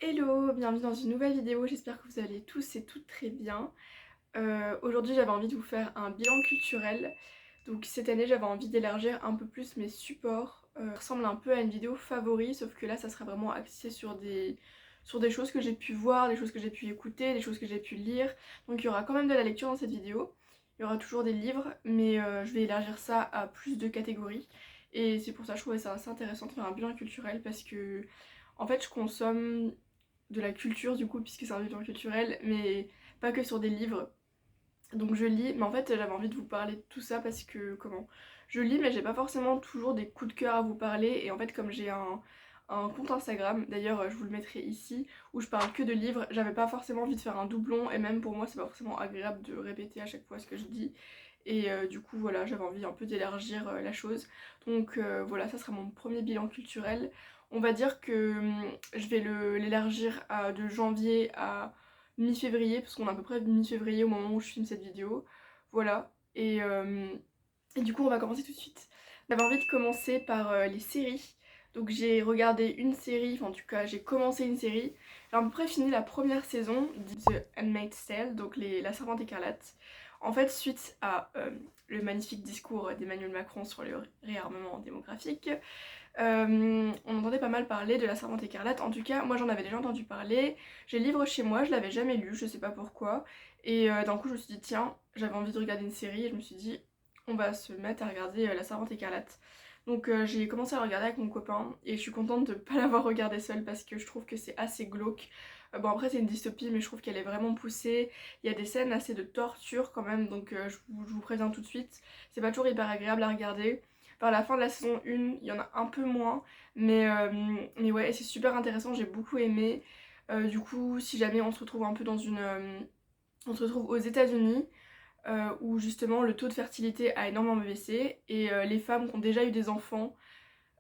Hello, bienvenue dans une nouvelle vidéo, j'espère que vous allez tous et toutes très bien. Aujourd'hui j'avais envie de vous faire un bilan culturel. Donc cette année j'avais envie d'élargir un peu plus mes supports. Ça ressemble un peu à une vidéo favori, sauf que là ça sera vraiment axé sur des choses que j'ai pu voir, des choses que j'ai pu écouter, des choses que j'ai pu lire. Donc il y aura quand même de la lecture dans cette vidéo. Il y aura toujours des livres, mais je vais élargir ça à plus de catégories. Et c'est pour ça que je trouvais ça assez intéressant de faire un bilan culturel parce que en fait je consomme de la culture du coup puisque c'est un bilan culturel mais pas que sur des livres. Donc je lis, mais en fait j'avais envie de vous parler de tout ça parce que je lis mais j'ai pas forcément toujours des coups de cœur à vous parler et en fait comme j'ai un compte Instagram, d'ailleurs je vous le mettrai ici, où je parle que de livres, j'avais pas forcément envie de faire un doublon et même pour moi c'est pas forcément agréable de répéter à chaque fois ce que je dis. Et du coup voilà, j'avais envie un peu d'élargir la chose. Donc voilà, ça sera mon premier bilan culturel. On va dire que je vais l'élargir de janvier à mi-février, parce qu'on est à peu près mi-février au moment où je filme cette vidéo. Voilà. Et du coup on va commencer tout de suite. J'avais envie de commencer par les séries. Donc j'ai regardé une série, enfin en tout cas j'ai commencé une série. J'ai à peu près fini la première saison de The Handmaid's Tale, donc La Servante écarlate. En fait, suite à le magnifique discours d'Emmanuel Macron sur le réarmement démographique, on entendait pas mal parler de La Servante écarlate. En tout cas, moi j'en avais déjà entendu parler. J'ai le livre chez moi, je l'avais jamais lu, je sais pas pourquoi. Et d'un coup, je me suis dit, tiens, j'avais envie de regarder une série et je me suis dit, on va se mettre à regarder La Servante écarlate. Donc j'ai commencé à le regarder avec mon copain et je suis contente de ne pas l'avoir regardé seule parce que je trouve que c'est assez glauque. Bon après c'est une dystopie mais je trouve qu'elle est vraiment poussée. Il y a des scènes assez de torture quand même donc je vous préviens tout de suite. C'est pas toujours hyper agréable à regarder. Vers la fin de la saison 1, il y en a un peu moins mais ouais c'est super intéressant, j'ai beaucoup aimé. Du coup si jamais on se retrouve un peu dans une... on se retrouve aux États-Unis où justement le taux de fertilité a énormément baissé et les femmes qui ont déjà eu des enfants,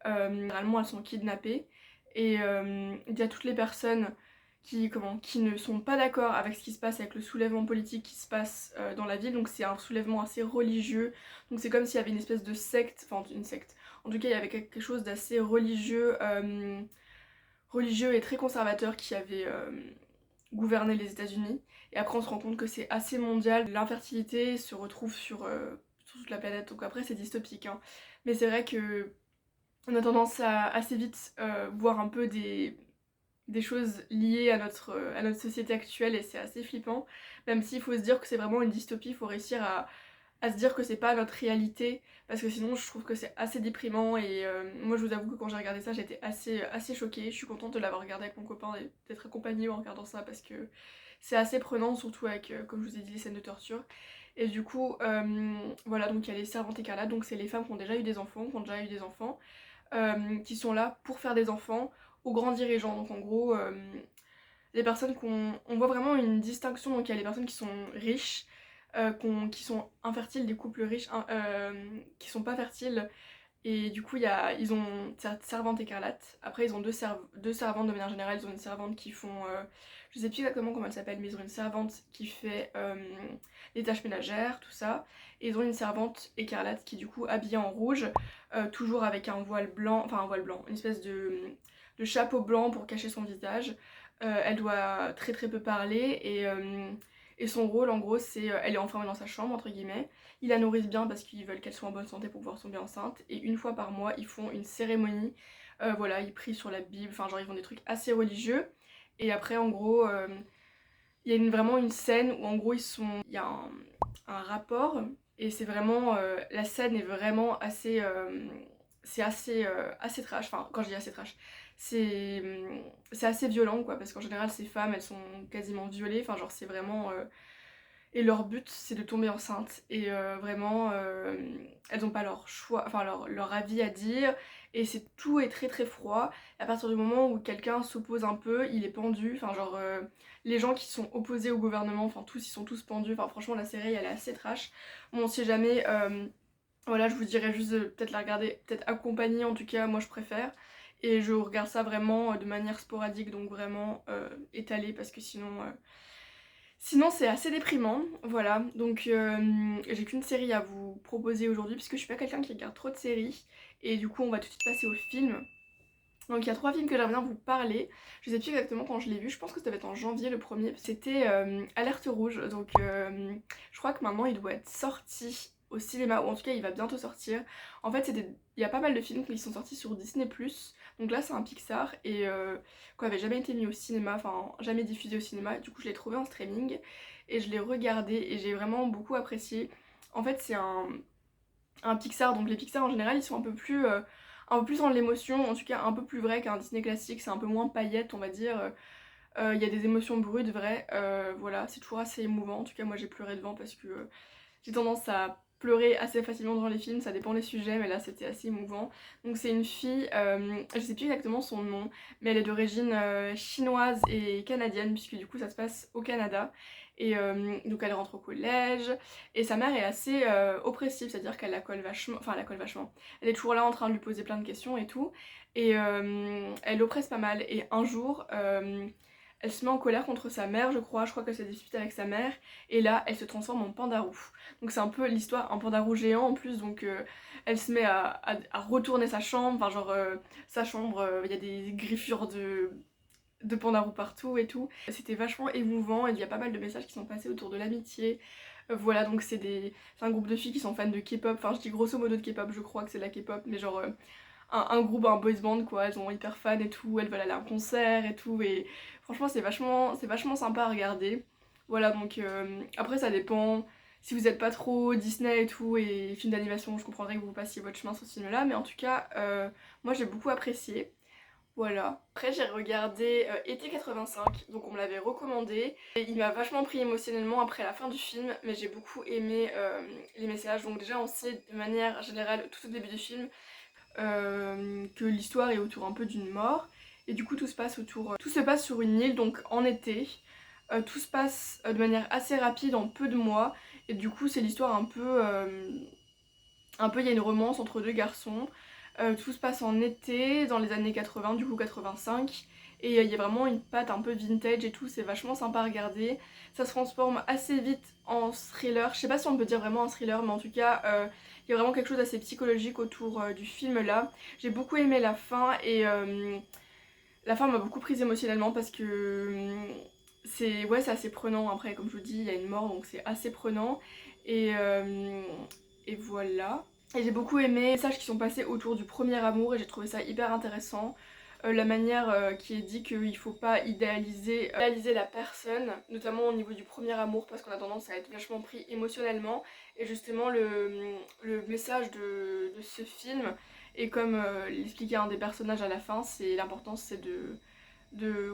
généralement elles sont kidnappées et il y a toutes les personnes qui ne sont pas d'accord avec ce qui se passe avec le soulèvement politique qui se passe dans la ville, donc c'est un soulèvement assez religieux, donc c'est comme s'il y avait une espèce de secte, enfin une secte, en tout cas il y avait quelque chose d'assez religieux et très conservateur qui avait gouverner les États-Unis. Et après on se rend compte que c'est assez mondial. L'infertilité se retrouve sur toute la planète. Donc après c'est dystopique. Hein. Mais c'est vrai que on a tendance à assez vite voir un peu des choses liées à notre société actuelle et c'est assez flippant. Même s'il faut se dire que c'est vraiment une dystopie, il faut réussir à se dire que c'est pas notre réalité parce que sinon je trouve que c'est assez déprimant et moi je vous avoue que quand j'ai regardé ça j'étais assez choquée. Je suis contente de l'avoir regardé avec mon copain et d'être accompagnée en regardant ça parce que c'est assez prenant surtout avec comme je vous ai dit les scènes de torture. Et du coup voilà, donc il y a les servantes écarlates, donc c'est les femmes qui ont déjà eu des enfants, qui sont là pour faire des enfants aux grands dirigeants. Donc en gros les personnes on voit vraiment une distinction, donc il y a les personnes qui sont riches, qui sont infertiles, des couples riches qui sont pas fertiles, et du coup ils ont cette servante écarlate, après ils ont deux servantes de manière générale, ils ont une servante qui font, je sais plus exactement comment elle s'appelle, mais ils ont une servante qui fait les tâches ménagères, tout ça, et ils ont une servante écarlate qui est du coup habillée en rouge, toujours avec un voile blanc, enfin un voile blanc, une espèce de chapeau blanc pour cacher son visage. Elle doit très très peu parler et son rôle en gros c'est elle est enfermée dans sa chambre entre guillemets. Ils la nourrissent bien parce qu'ils veulent qu'elle soit en bonne santé pour pouvoir tomber enceinte et une fois par mois ils font une cérémonie. Voilà, ils prient sur la Bible, enfin genre ils font des trucs assez religieux et après en gros il y a vraiment une scène où en gros il y a un rapport et c'est vraiment la scène est vraiment assez c'est assez trash, enfin quand je dis assez trash c'est assez violent quoi parce qu'en général ces femmes elles sont quasiment violées, enfin genre c'est vraiment et leur but c'est de tomber enceinte et vraiment elles ont pas leur choix, enfin leur avis à dire et tout est très très froid. Et à partir du moment où quelqu'un s'oppose un peu, il est pendu, enfin genre les gens qui sont opposés au gouvernement, enfin tous ils sont tous pendus, enfin franchement la série elle est assez trash. Bon si jamais voilà je vous dirais juste de peut-être la regarder, peut-être accompagnée en tout cas, moi je préfère. Et je regarde ça vraiment de manière sporadique, donc vraiment étalée parce que sinon c'est assez déprimant, voilà. Donc j'ai qu'une série à vous proposer aujourd'hui puisque je suis pas quelqu'un qui regarde trop de séries. Et du coup on va tout de suite passer au film. Donc il y a 3 films que j'aimerais bien vous parler. Je sais plus exactement quand je l'ai vu, je pense que ça devait être en janvier le premier. C'était Alerte Rouge, donc je crois que maintenant il doit être sorti au cinéma, ou en tout cas il va bientôt sortir. En fait il y a pas mal de films qui sont sortis sur Disney+, donc là c'est un Pixar, et qui avait jamais été mis au cinéma, enfin jamais diffusé au cinéma, du coup je l'ai trouvé en streaming, et je l'ai regardé, et j'ai vraiment beaucoup apprécié. En fait c'est un Pixar, donc les Pixar en général ils sont un peu plus dans l'émotion, en tout cas un peu plus vrai qu'un Disney classique, c'est un peu moins paillettes on va dire. Il y a des émotions brutes vraies, voilà, c'est toujours assez émouvant, en tout cas moi j'ai pleuré devant parce que j'ai tendance à pleurer assez facilement devant les films, ça dépend des sujets, mais là c'était assez émouvant. Donc c'est une fille, je sais plus exactement son nom, mais elle est d'origine chinoise et canadienne, puisque du coup ça se passe au Canada. Et donc elle rentre au collège, et sa mère est assez oppressive, c'est-à-dire qu'elle la colle vachement, enfin elle la colle vachement. Elle est toujours là en train de lui poser plein de questions et tout, et elle l'oppresse pas mal. Et un jour, elle se met en colère contre sa mère, je crois qu'elle se dispute avec sa mère, et là elle se transforme en pandarou. Donc c'est un peu l'histoire, un pandarou géant en plus, donc elle se met à retourner sa chambre, enfin genre sa chambre, il y a des griffures de pandarou partout et tout. C'était vachement émouvant, et il y a pas mal de messages qui sont passés autour de l'amitié. Voilà, donc c'est un groupe de filles qui sont fans de K-pop, enfin je dis grosso modo de K-pop, je crois que c'est de la K-pop, mais genre un groupe, un boys band quoi, elles sont hyper fans et tout, elles veulent aller à un concert et tout, et franchement c'est vachement sympa à regarder. Voilà, donc après ça dépend, si vous êtes pas trop Disney et tout, et films d'animation, je comprendrais que vous passiez votre chemin sur ce film là, mais en tout cas, moi j'ai beaucoup apprécié. Voilà. Après j'ai regardé Été 85, donc on me l'avait recommandé, et il m'a vachement pris émotionnellement après la fin du film, mais j'ai beaucoup aimé les messages. Donc déjà on sait de manière générale tout au début du film que l'histoire est autour un peu d'une mort, et du coup tout se passe sur une île, donc en été. Tout se passe de manière assez rapide en peu de mois, et du coup c'est l'histoire un peu il y a une romance entre deux garçons. Tout se passe en été, dans les années 80, du coup 85. Et il y a vraiment une patte un peu vintage et tout, c'est vachement sympa à regarder. Ça se transforme assez vite en thriller. Je sais pas si on peut dire vraiment un thriller, mais en tout cas, il y a vraiment quelque chose d'assez psychologique autour du film là. J'ai beaucoup aimé la fin, et la fin m'a beaucoup prise émotionnellement parce que c'est assez prenant. Après, comme je vous dis, il y a une mort, donc c'est assez prenant. Et, euh, et voilà. Et j'ai beaucoup aimé les messages qui sont passés autour du premier amour, et j'ai trouvé ça hyper intéressant. La manière qui est dit qu'il faut pas idéaliser la personne, notamment au niveau du premier amour, parce qu'on a tendance à être vachement pris émotionnellement. Et justement, le message de ce film, et comme l'expliquait un des personnages à la fin, c'est l'importance c'est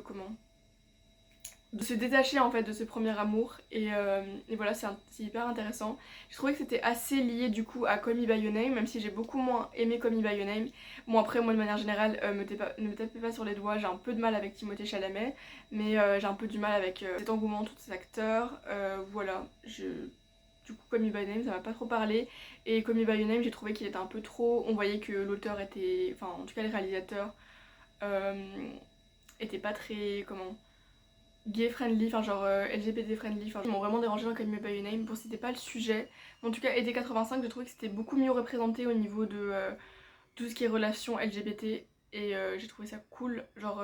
comment de se détacher en fait de ce premier amour, et voilà c'est hyper intéressant. Je trouvais que c'était assez lié du coup à Call Me By Your Name, même si j'ai beaucoup moins aimé Call Me By Your Name. Bon après moi de manière générale ne me tapez pas sur les doigts, j'ai un peu de mal avec Timothée Chalamet, mais j'ai un peu du mal avec cet engouement de tous ces acteurs. Voilà, du coup Call Me By Your Name ça m'a pas trop parlé, et Call Me By Your Name j'ai trouvé qu'il était un peu trop, on voyait que l'auteur était, enfin en tout cas les réalisateurs euh, étaient pas très, gay friendly, enfin genre LGBT friendly, enfin ils m'ont vraiment dérangé dans Call Me By Your Name. Bon c'était pas le sujet, mais en tout cas été 85 je trouvais que c'était beaucoup mieux représenté au niveau de tout ce qui est relations LGBT, et j'ai trouvé ça cool, genre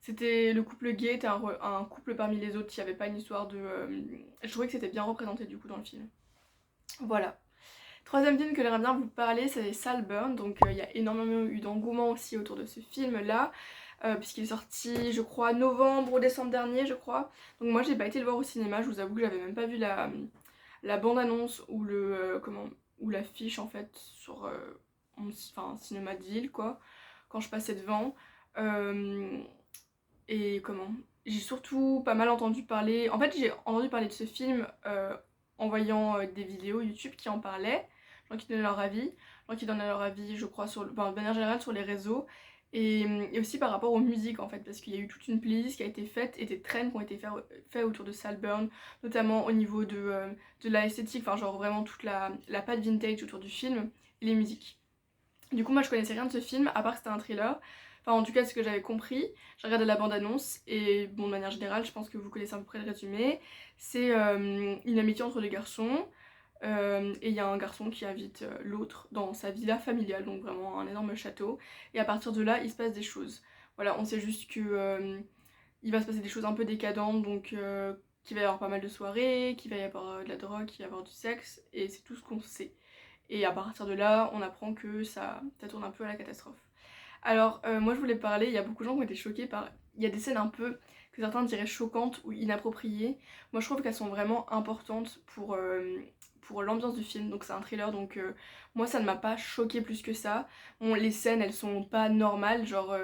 c'était le couple gay était un couple parmi les autres, il n'y avait pas une histoire de... je trouvais que c'était bien représenté du coup dans le film. Voilà. Troisième film que j'aimerais bien vous parler, c'est Saltburn, donc il y a énormément eu d'engouement aussi autour de ce film là, puisqu'il est sorti je crois novembre ou décembre dernier je crois. Donc moi j'ai pas été le voir au cinéma, je vous avoue que j'avais même pas vu la bande-annonce ou ou l'affiche en fait sur cinéma de ville quoi, quand je passais devant. Euh, et j'ai surtout pas mal entendu parler, en fait j'ai entendu parler de ce film en voyant des vidéos YouTube qui en parlaient, gens qui donnaient leur avis, je crois de manière générale sur les réseaux, et aussi par rapport aux musiques en fait, parce qu'il y a eu toute une playlist qui a été faite et des trends qui ont été faits autour de Saltburn, notamment au niveau de la esthétique, enfin genre vraiment toute la patte vintage autour du film et les musiques. Du coup moi je connaissais rien de ce film à part que c'était un thriller, enfin en tout cas ce que j'avais compris. J'ai regardé la bande-annonce, et bon de manière générale je pense que vous connaissez à peu près le résumé. C'est une amitié entre les garçons, Et il y a un garçon qui invite l'autre dans sa villa familiale, donc vraiment un énorme château. Et à partir de là, il se passe des choses. Voilà, on sait juste que il va se passer des choses un peu décadentes, donc qu'il va y avoir pas mal de soirées, qu'il va y avoir de la drogue, qu'il va y avoir du sexe, et c'est tout ce qu'on sait. Et à partir de là, on apprend que ça tourne un peu à la catastrophe. Alors, moi je voulais parler, il y a beaucoup de gens qui ont été choqués par... Il y a des scènes un peu que certains diraient choquantes ou inappropriées. Moi je trouve qu'elles sont vraiment importantes pour l'ambiance du film. Donc c'est un thriller, donc moi ça ne m'a pas choqué plus que ça. Bon, les scènes elles sont pas normales, genre...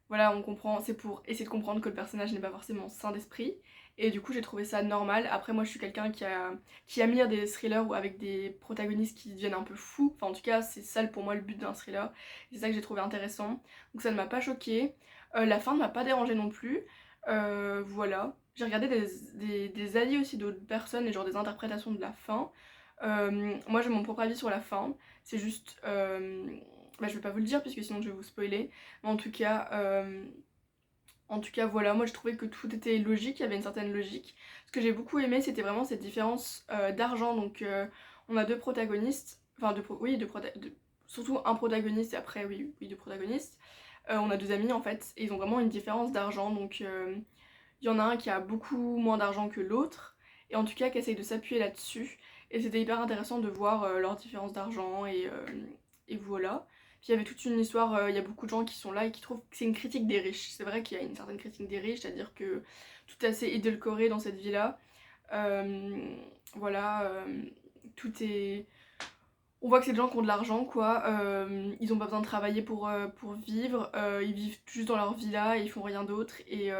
voilà, on comprend, c'est pour essayer de comprendre que le personnage n'est pas forcément sain d'esprit. Et du coup, j'ai trouvé ça normal. Après, moi, je suis quelqu'un qui aime lire des thrillers ou avec des protagonistes qui deviennent un peu fous. Enfin, en tout cas, c'est ça pour moi le but d'un thriller. C'est ça que j'ai trouvé intéressant. Donc, ça ne m'a pas choquée. La fin ne m'a pas dérangée non plus. Voilà. J'ai regardé des avis aussi d'autres personnes et genre des interprétations de la fin. Moi, j'ai mon propre avis sur la fin. C'est juste. Bah, je vais pas vous le dire puisque sinon je vais vous spoiler. Mais en tout cas, voilà, moi je trouvais que tout était logique, il y avait une certaine logique. Ce que j'ai beaucoup aimé, c'était vraiment cette différence d'argent. Donc, on a deux protagonistes, enfin, surtout un protagoniste et après, oui, deux protagonistes. On a deux amis en fait, et ils ont vraiment une différence d'argent. Donc, il y en a un qui a beaucoup moins d'argent que l'autre, et en tout cas qui essaye de s'appuyer là-dessus. Et c'était hyper intéressant de voir leur différence d'argent, et voilà. Puis il y avait toute une histoire, il y a beaucoup de gens qui sont là et qui trouvent que c'est une critique des riches. C'est vrai qu'il y a une certaine critique des riches, c'est-à-dire que tout est assez édulcoré dans cette vie-là. Voilà, tout est... On voit que c'est des gens qui ont de l'argent, quoi. Ils ont pas besoin de travailler pour vivre. Ils vivent juste dans leur villa et ils font rien d'autre. Et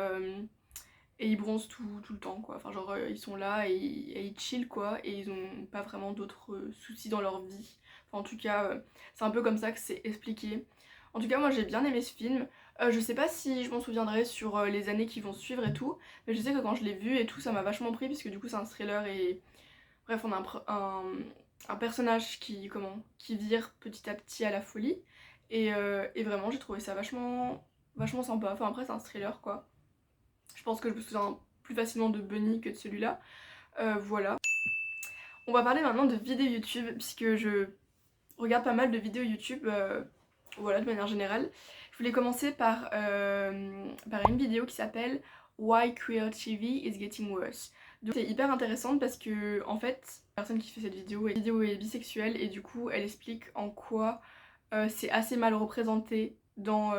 ils bronzent tout le temps, quoi. Enfin, genre, ils sont là et ils chill, quoi. Et ils ont pas vraiment d'autres soucis dans leur vie. Enfin, en tout cas, c'est un peu comme ça que c'est expliqué. En tout cas, moi, j'ai bien aimé ce film. Je sais pas si je m'en souviendrai sur les années qui vont suivre et tout. Mais je sais que quand je l'ai vu et tout, ça m'a vachement pris. Puisque du coup, c'est un thriller et... Bref, on a un personnage qui vire petit à petit à la folie. Et vraiment, j'ai trouvé ça vachement sympa. Enfin, après, c'est un thriller, quoi. Je pense que je me souviens plus facilement de Bunny que de celui-là. Voilà. On va parler maintenant de vidéos YouTube, puisque je regarde pas mal de vidéos YouTube, voilà, de manière générale. Je voulais commencer par une vidéo qui s'appelle Why Queer TV is Getting Worse. Donc c'est hyper intéressante parce que, en fait, la personne qui fait cette vidéo est bisexuelle et du coup, elle explique en quoi c'est assez mal représenté dans...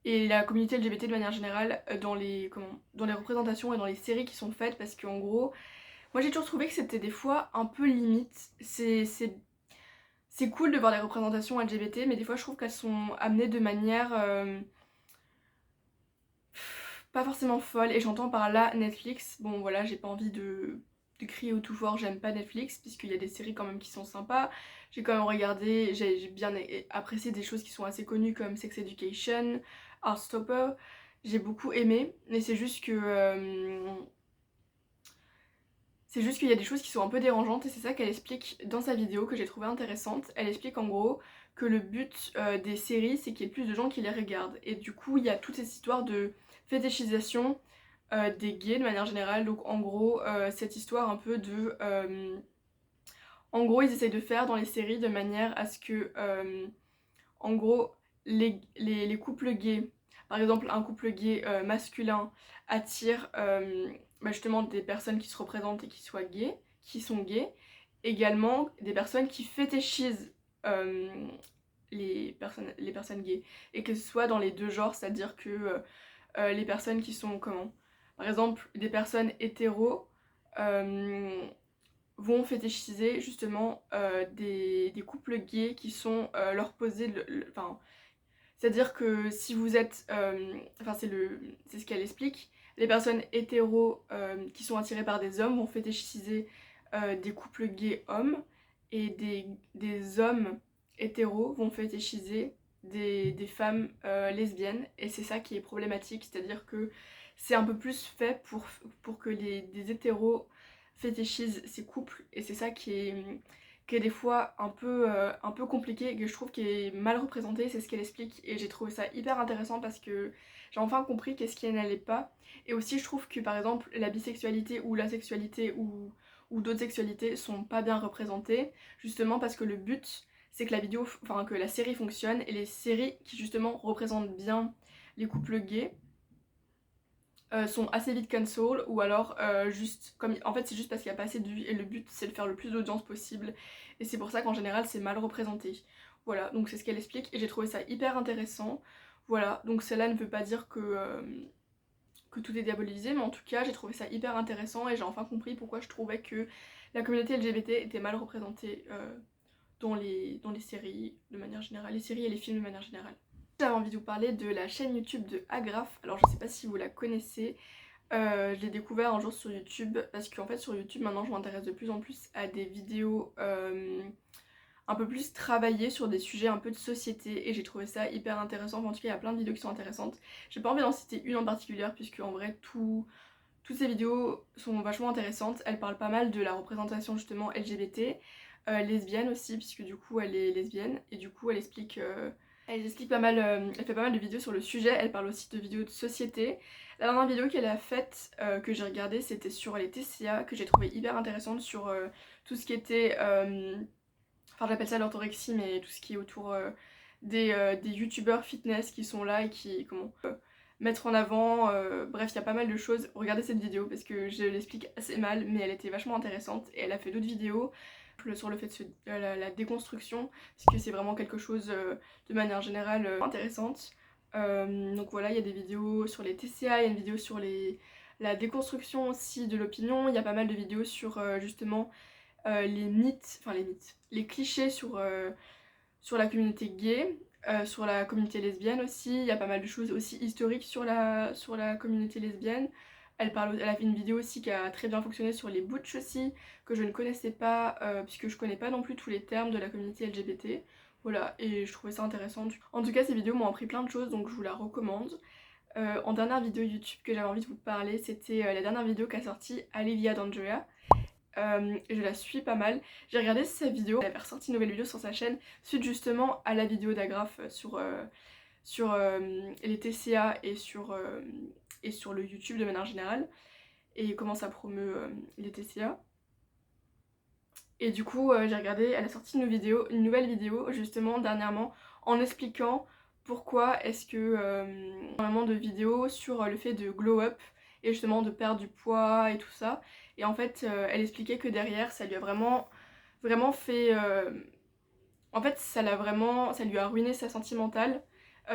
et la communauté LGBT de manière générale dans les représentations et dans les séries qui sont faites, parce qu'en gros, moi j'ai toujours trouvé que c'était des fois un peu limite. C'est cool de voir des représentations LGBT, mais des fois je trouve qu'elles sont amenées de manière pas forcément folle, et j'entends par là Netflix. Bon voilà, j'ai pas envie de crier au tout fort, j'aime pas Netflix, puisqu'il y a des séries quand même qui sont sympas. J'ai quand même regardé, j'ai bien apprécié des choses qui sont assez connues comme Sex Education, Heartstopper. J'ai beaucoup aimé, mais c'est juste qu'il y a des choses qui sont un peu dérangeantes, et c'est ça qu'elle explique dans sa vidéo que j'ai trouvé intéressante. Elle explique en gros que le but des séries, c'est qu'il y ait plus de gens qui les regardent. Et du coup, il y a toute cette histoire de fétichisation des gays de manière générale. Donc en gros, cette histoire un peu de... en gros, ils essayent de faire dans les séries de manière à ce que, en gros, les couples gays, par exemple un couple gay masculin, attire justement des personnes qui se représentent et qui sont gays, également des personnes qui fétichisent les personnes gays, et que ce soit dans les deux genres, c'est-à-dire que les personnes qui sont comment? Par exemple, des personnes hétéros vont fétichiser justement des couples gays qui sont leur poser enfin, c'est-à-dire que si vous êtes enfin c'est ce qu'elle explique, les personnes hétéros qui sont attirées par des hommes vont fétichiser des couples gays hommes, et des hommes hétéros vont fétichiser des femmes lesbiennes, et c'est ça qui est problématique, c'est-à-dire que c'est un peu plus fait pour que des hétéros fétichisent ces couples, et c'est ça qui est des fois un peu compliqué, et que je trouve qui est mal représenté. C'est ce qu'elle explique, et j'ai trouvé ça hyper intéressant parce que j'ai enfin compris qu'est-ce qui n'allait pas. Et aussi je trouve que par exemple la bisexualité ou la sexualité ou d'autres sexualités sont pas bien représentées, justement parce que le but c'est que que la série fonctionne, et les séries qui justement représentent bien les couples gays sont assez vite cancel, ou alors juste comme en fait c'est juste parce qu'il n'y a pas assez de vues et le but c'est de faire le plus d'audience possible, et c'est pour ça qu'en général c'est mal représenté. Voilà, donc c'est ce qu'elle explique et j'ai trouvé ça hyper intéressant. Voilà, donc cela ne veut pas dire que tout est diabolisé, mais en tout cas j'ai trouvé ça hyper intéressant et j'ai enfin compris pourquoi je trouvais que la communauté LGBT était mal représentée dans les séries de manière générale, les séries et les films de manière générale. J'avais envie de vous parler de la chaîne YouTube de Agraf. Alors je sais pas si vous la connaissez, je l'ai découvert un jour sur YouTube parce qu'en fait sur YouTube maintenant je m'intéresse de plus en plus à des vidéos un peu plus travaillées sur des sujets un peu de société, et j'ai trouvé ça hyper intéressant. Enfin, en tout cas il y a plein de vidéos qui sont intéressantes. J'ai pas envie d'en citer une en particulier puisque en vrai toutes ces vidéos sont vachement intéressantes. Elle parle pas mal de la représentation justement LGBT, lesbienne aussi puisque du coup elle est lesbienne, et du coup elle explique pas mal, elle fait pas mal de vidéos sur le sujet. Elle parle aussi de vidéos de société. La dernière vidéo qu'elle a faite, que j'ai regardée, c'était sur les TCA, que j'ai trouvé hyper intéressante, sur tout ce qui était, enfin j'appelle ça l'orthorexie, mais tout ce qui est autour des youtubeurs fitness qui sont là et qui, mettre en avant, bref il y a pas mal de choses. Regardez cette vidéo parce que je l'explique assez mal, mais elle était vachement intéressante, et elle a fait d'autres vidéos sur le fait de la déconstruction, parce que c'est vraiment quelque chose de manière générale intéressante. Donc voilà, il y a des vidéos sur les TCA, il y a une vidéo sur la déconstruction aussi de l'opinion, il y a pas mal de vidéos sur justement les clichés sur la communauté gay, sur la communauté lesbienne aussi. Il y a pas mal de choses aussi historiques sur la communauté lesbienne. Elle a fait une vidéo aussi qui a très bien fonctionné sur les butch aussi, que je ne connaissais pas, puisque je connais pas non plus tous les termes de la communauté LGBT. Voilà, et je trouvais ça intéressant. En tout cas, ces vidéos m'ont appris plein de choses, donc je vous la recommande. En dernière vidéo YouTube que j'avais envie de vous parler, c'était la dernière vidéo qu'a sortie Olivia d'Andrea. Je la suis pas mal. J'ai regardé sa vidéo, elle avait ressorti une nouvelle vidéo sur sa chaîne suite justement à la vidéo d'Agraf sur les TCA et sur le YouTube de manière générale, et comment ça promeut les TCA. Et du coup j'ai regardé, elle a sorti une nouvelle vidéo justement dernièrement en expliquant pourquoi est-ce que énormément de vidéos sur le fait de glow up et justement de perdre du poids et tout ça. Et en fait elle expliquait que derrière ça lui a vraiment fait en fait ça lui a ruiné sa santé mentale.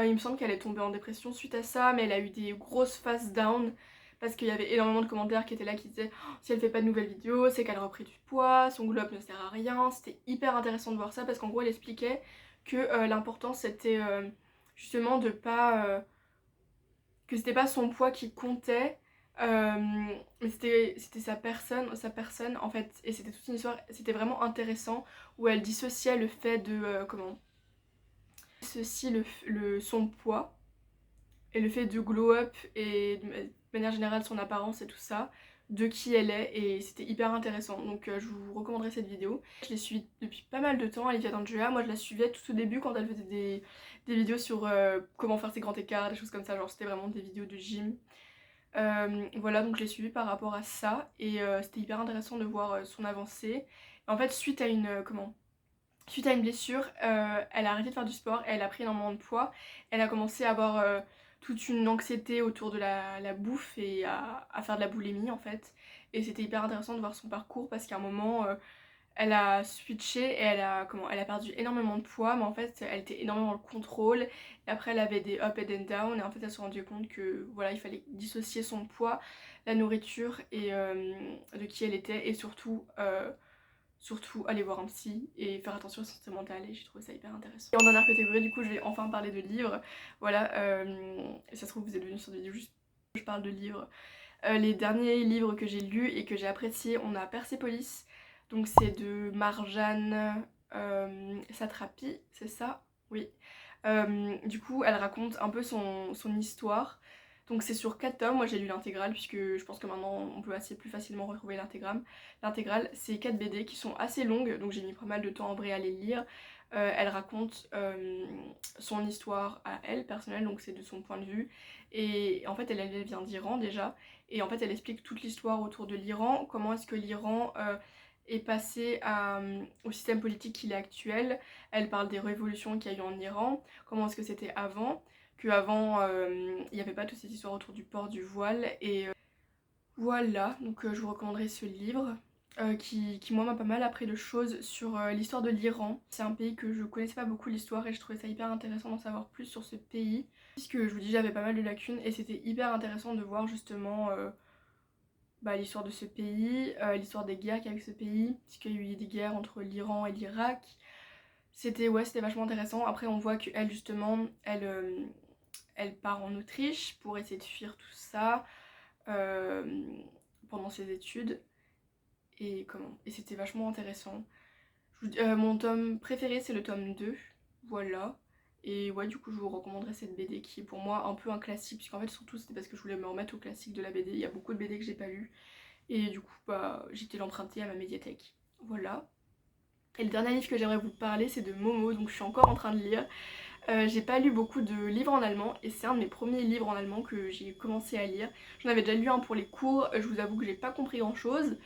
Il me semble qu'elle est tombée en dépression suite à ça, mais elle a eu des grosses phases down parce qu'il y avait énormément de commentaires qui étaient là qui disaient oh, si elle fait pas de nouvelles vidéos c'est qu'elle a repris du poids, son glow up ne sert à rien. C'était hyper intéressant de voir ça parce qu'en gros elle expliquait que l'important c'était justement de pas que c'était pas son poids qui comptait, mais c'était sa personne en fait, et c'était toute une histoire. C'était vraiment intéressant où elle dissociait le fait de son poids et le fait de glow up et de manière générale son apparence et tout ça, de qui elle est, et c'était hyper intéressant. Donc je vous recommanderais cette vidéo. Je l'ai suivie depuis pas mal de temps, Olivia d'Andrea. Moi je la suivais tout au début quand elle faisait des vidéos sur comment faire ses grands écarts, des choses comme ça, genre c'était vraiment des vidéos de gym. Voilà, donc je l'ai suivie par rapport à ça, et c'était hyper intéressant de voir son avancée. En fait suite à une blessure, elle a arrêté de faire du sport, elle a pris énormément de poids, elle a commencé à avoir toute une anxiété autour de la bouffe et à faire de la boulimie en fait. Et c'était hyper intéressant de voir son parcours parce qu'à un moment elle a switché et elle a perdu énormément de poids, mais en fait elle était énormément dans le contrôle. Et après elle avait des up and down, et en fait elle s'est rendue compte que voilà, il fallait dissocier son poids, la nourriture et de qui elle était, et surtout aller voir un psy et faire attention à sa santé mentale, et j'ai trouvé ça hyper intéressant. Et en dernière catégorie du coup je vais enfin parler de livres. Voilà, et ça se trouve vous êtes venus sur des vidéos juste que je parle de livres. Les derniers livres que j'ai lus et que j'ai appréciés, on a Persepolis, donc c'est de Marjane Satrapi, c'est ça? Oui. Du coup elle raconte un peu son histoire. Donc c'est sur 4 tomes, moi j'ai lu l'intégrale puisque je pense que maintenant on peut assez plus facilement retrouver l'intégrale. L'intégrale, c'est 4 BD qui sont assez longues, donc j'ai mis pas mal de temps en vrai à les lire. Elle raconte son histoire à elle, personnelle, donc c'est de son point de vue. Et en fait, elle vient d'Iran déjà. Et en fait, elle explique toute l'histoire autour de l'Iran, comment est-ce que l'Iran est passé au système politique qu'il est actuel. Elle parle des révolutions qu'il y a eu en Iran, comment est-ce que c'était avant, qu'avant il n'y avait pas toutes ces histoires autour du port du voile. Et voilà, donc je vous recommanderais ce livre. Qui moi m'a pas mal appris de choses sur l'histoire de l'Iran. C'est un pays que je connaissais pas beaucoup l'histoire et je trouvais ça hyper intéressant d'en savoir plus sur ce pays. Puisque je vous dis j'avais pas mal de lacunes et c'était hyper intéressant de voir justement l'histoire de ce pays, l'histoire des guerres qu'il y a avec ce pays, puisqu'il y a eu des guerres entre l'Iran et l'Irak. C'était vachement intéressant. Après on voit qu'elle justement, elle part en Autriche pour essayer de fuir tout ça pendant ses études. Et c'était vachement intéressant. Mon tome préféré c'est le tome 2, voilà. Et ouais, du coup je vous recommanderais cette BD qui est pour moi un peu un classique, puisqu'en fait surtout c'était parce que je voulais me remettre au classique de la BD. Il y a beaucoup de BD que j'ai pas lu et du coup j'étais l'emprunter à ma médiathèque, voilà. Et le dernier livre que j'aimerais vous parler c'est de Momo, donc je suis encore en train de lire. J'ai pas lu beaucoup de livres en allemand et c'est un de mes premiers livres en allemand que j'ai commencé à lire. J'en avais déjà lu un pour les cours, je vous avoue que j'ai pas compris grand chose.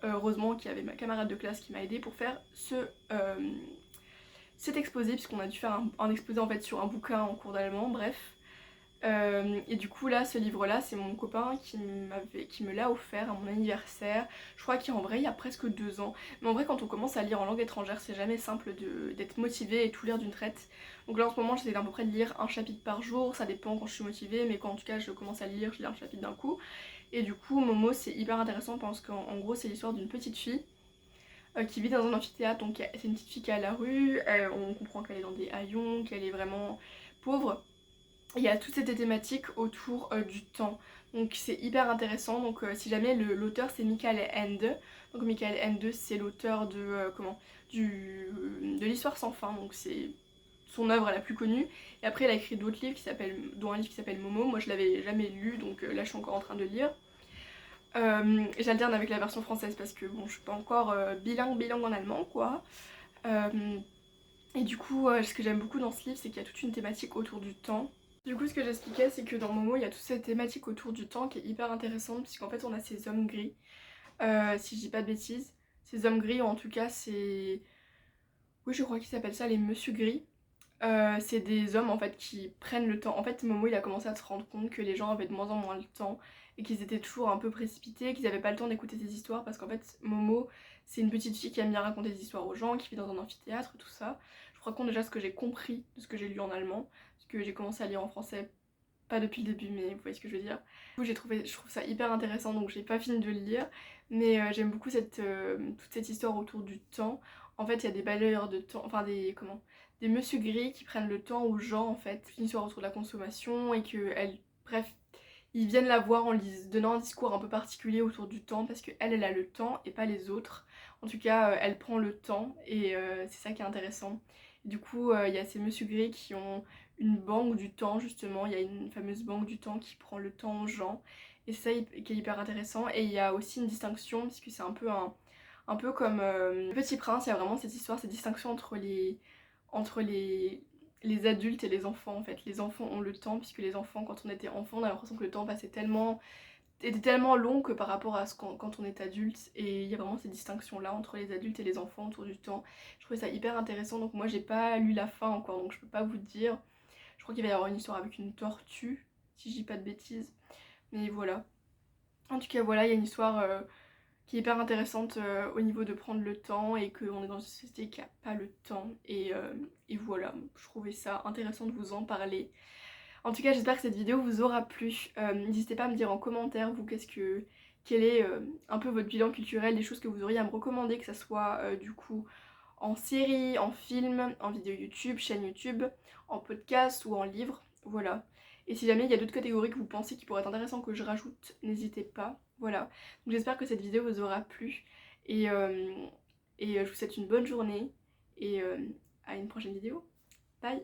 Heureusement qu'il y avait ma camarade de classe qui m'a aidée pour faire cet exposé, puisqu'on a dû faire un exposé en fait sur un bouquin en cours d'allemand, bref. Et du coup là, ce livre-là, c'est mon copain qui me l'a offert à mon anniversaire. Je crois qu'en vrai, il y a presque 2 ans. Mais en vrai, quand on commence à lire en langue étrangère, c'est jamais simple d'être motivé et tout lire d'une traite. Donc là, en ce moment, j'essaie à peu près de lire un chapitre par jour. Ça dépend quand je suis motivée, mais quand en tout cas je commence à lire, je lis un chapitre d'un coup. Et du coup, Momo, c'est hyper intéressant parce qu'en gros, c'est l'histoire d'une petite fille qui vit dans un amphithéâtre. Donc c'est une petite fille qui est à la rue, on comprend qu'elle est dans des haillons, qu'elle est vraiment pauvre. Il y a toutes ces thématiques autour du temps. Donc c'est hyper intéressant. Donc si jamais l'auteur c'est Michael Ende. Donc Michael Ende c'est l'auteur de l'Histoire sans fin. Donc c'est son œuvre la plus connue. Et après il a écrit d'autres livres dont un livre qui s'appelle Momo. Moi je l'avais jamais lu, donc là je suis encore en train de lire. J'alterne avec la version française parce que bon je suis pas encore bilingue en allemand quoi. Et du coup ce que j'aime beaucoup dans ce livre c'est qu'il y a toute une thématique autour du temps. Du coup ce que j'expliquais c'est que dans Momo il y a toute cette thématique autour du temps qui est hyper intéressante, puisqu'en fait on a ces hommes gris, si je dis pas de bêtises. Ces hommes gris, ou en tout cas c'est... Oui je crois qu'ils s'appellent ça les monsieur gris. C'est des hommes en fait qui prennent le temps. En fait Momo il a commencé à se rendre compte que les gens avaient de moins en moins le temps et qu'ils étaient toujours un peu précipités, qu'ils n'avaient pas le temps d'écouter des histoires, parce qu'en fait Momo c'est une petite fille qui aime bien raconter des histoires aux gens, qui vit dans un amphithéâtre, tout ça. Je crois qu'on déjà ce que j'ai compris de ce que j'ai lu en allemand, parce que j'ai commencé à lire en français, pas depuis le début mais vous voyez ce que je veux dire. Du coup je trouve ça hyper intéressant, donc j'ai pas fini de le lire, mais j'aime beaucoup toute cette histoire autour du temps. En fait il y a des balayeurs de temps, enfin des monsieur gris qui prennent le temps aux gens en fait, une histoire autour de la consommation et bref, ils viennent la voir en lui donnant un discours un peu particulier autour du temps, parce qu'elle a le temps et pas les autres. En tout cas elle prend le temps et c'est ça qui est intéressant. Et du coup il y a ces monsieur gris qui ont une banque du temps justement, il y a une fameuse banque du temps qui prend le temps aux gens et c'est ça qui est hyper intéressant. Et il y a aussi une distinction, puisque c'est un peu comme Le Petit Prince, il y a vraiment cette histoire, cette distinction entre les adultes et les enfants en fait. Les enfants ont le temps, puisque les enfants, quand on était enfant, on a l'impression que le temps était tellement long que par rapport à quand on est adulte. Et il y a vraiment cette distinction là entre les adultes et les enfants autour du temps. Je trouvais ça hyper intéressant, donc moi j'ai pas lu la fin encore, donc je peux pas vous dire. Je crois qu'il va y avoir une histoire avec une tortue, si je dis pas de bêtises. Mais voilà. En tout cas voilà, il y a une histoire qui est hyper intéressante au niveau de prendre le temps, et qu'on est dans une société qui a pas le temps. Et voilà, je trouvais ça intéressant de vous en parler. En tout cas j'espère que cette vidéo vous aura plu. N'hésitez pas à me dire en commentaire vous quel est un peu votre bilan culturel, des choses que vous auriez à me recommander, que ça soit du coup en série, en film, en vidéo YouTube, chaîne YouTube, en podcast ou en livre, voilà. Et si jamais il y a d'autres catégories que vous pensez qui pourraient être intéressantes que je rajoute, n'hésitez pas, voilà. Donc j'espère que cette vidéo vous aura plu, et je vous souhaite une bonne journée, et à une prochaine vidéo. Bye!